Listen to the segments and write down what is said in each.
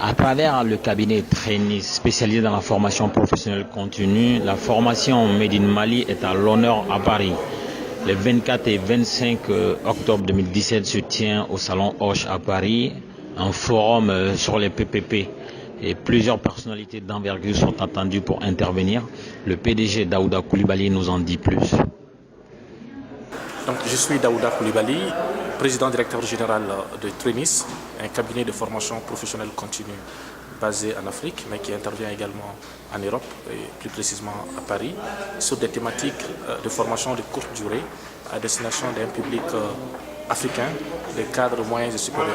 À travers le cabinet Trainis spécialisé dans la formation professionnelle continue, la formation Made in Mali est à l'honneur à Paris. Les 24 et 25 octobre 2017 se tient au Salon Hoche à Paris un forum sur les PPP. Et plusieurs personnalités d'envergure sont attendues pour intervenir. Le PDG Daouda Coulibaly nous en dit plus. Donc, je suis Daouda Coulibaly, président directeur général de Trainis, un cabinet de formation professionnelle continue basé en Afrique, mais qui intervient également en Europe, et plus précisément à Paris, sur des thématiques de formation de courte durée à destination d'un public africain, des cadres moyens et supérieurs.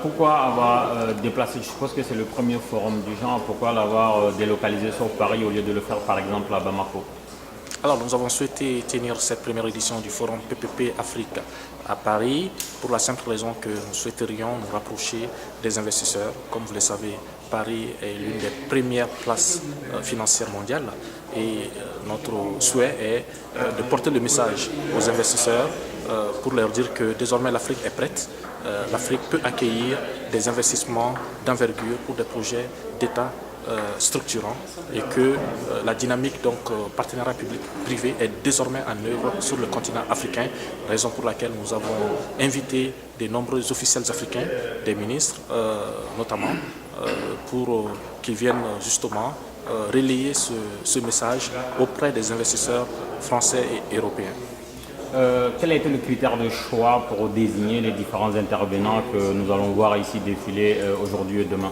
Pourquoi avoir déplacé, je suppose que c'est le premier forum du genre, pourquoi l'avoir délocalisé sur Paris au lieu de le faire par exemple à Bamako? Alors, nous avons souhaité tenir cette première édition du forum PPP Afrique à Paris pour la simple raison que nous souhaiterions nous rapprocher des investisseurs. Comme vous le savez, Paris est l'une des premières places financières mondiales et notre souhait est de porter le message aux investisseurs pour leur dire que désormais l'Afrique est prête. L'Afrique peut accueillir des investissements d'envergure pour des projets d'État structurant et que la dynamique partenariat public-privé est désormais en œuvre sur le continent africain, raison pour laquelle nous avons invité de nombreux officiels africains, des ministres notamment, pour qu'ils viennent justement relayer ce message auprès des investisseurs français et européens. Quel a été le critère de choix pour désigner les différents intervenants que nous allons voir ici défiler aujourd'hui et demain?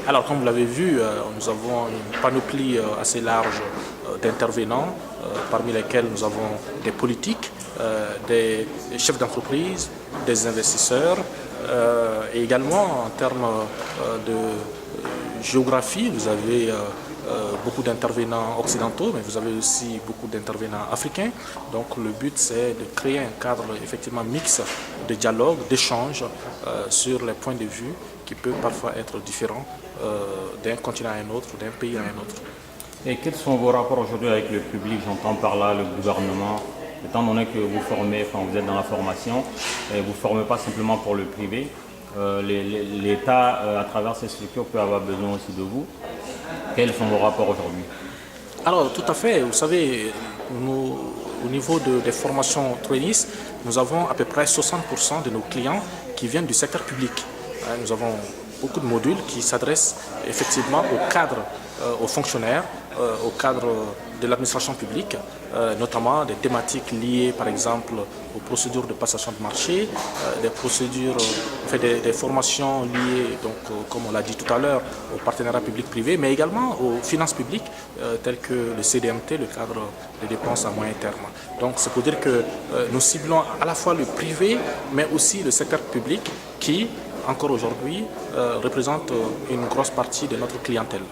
Alors, comme vous l'avez vu, nous avons une panoplie assez large d'intervenants, parmi lesquels nous avons des politiques, des chefs d'entreprise, des investisseurs, et également en termes de géographie, vous avez beaucoup d'intervenants occidentaux, mais vous avez aussi beaucoup d'intervenants africains. Donc le but, c'est de créer un cadre effectivement mixte de dialogue, d'échange sur les points de vue qui peuvent parfois être différents d'un continent à un autre, d'un pays à un autre. Et quels sont vos rapports aujourd'hui avec le public? J'entends par là le gouvernement, étant donné que vous formez, vous êtes dans la formation, et vous ne formez pas simplement pour le privé. L'État, à travers ces structures, peut avoir besoin aussi de vous. Quels sont vos rapports aujourd'hui? Alors, tout à fait. Vous savez, au niveau des formations Trainis, nous avons à peu près 60% de nos clients qui viennent du secteur public. Nous avons beaucoup de modules qui s'adressent effectivement aux cadres, aux fonctionnaires, au cadre de l'administration publique, notamment des thématiques liées par exemple aux procédures de passation de marché, des procédures, des formations liées, comme on l'a dit tout à l'heure, au partenariat public-privé, mais également aux finances publiques telles que le CDMT, le cadre de dépenses à moyen terme. Donc c'est pour dire que nous ciblons à la fois le privé, mais aussi le secteur public qui, encore aujourd'hui, représente une grosse partie de notre clientèle.